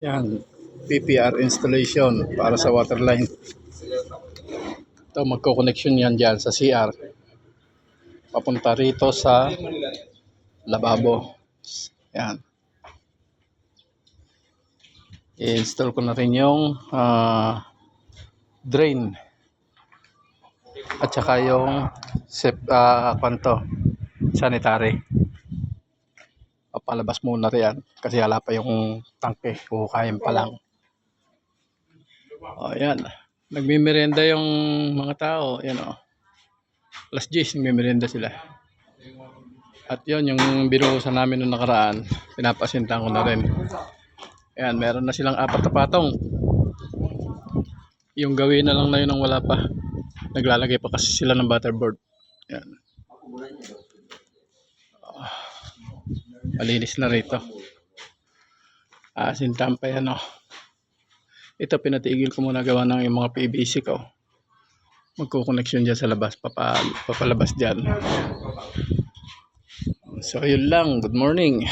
Yan, PPR installation para sa water line. Ito, magko-connection yan dyan sa CR. Papunta rito sa lababo. Yan. I-install ko na rin yung drain. At saka yung sanitary. Papalabas muna rin kasi wala pa yung tangke. Kukain pa lang. O, yan. Nagmimerenda yung mga tao. Yan o. Alas 10, nagmimerenda sila. At yun, yung binuhusan namin noong nakaraan, pinapasintan ko na rin. Ayan, meron na silang 4 na patong. Yung gawin na lang na yun ang wala pa. Naglalagay pa kasi sila ng butterboard. Ayan. Malinis na rito. Sintan pa yan o. Ito, pinatigil ko muna gawa ng yung mga PVC ko. Magkukoneksyon dyan sa labas. Papalabas dyan. So, yun lang. Good morning.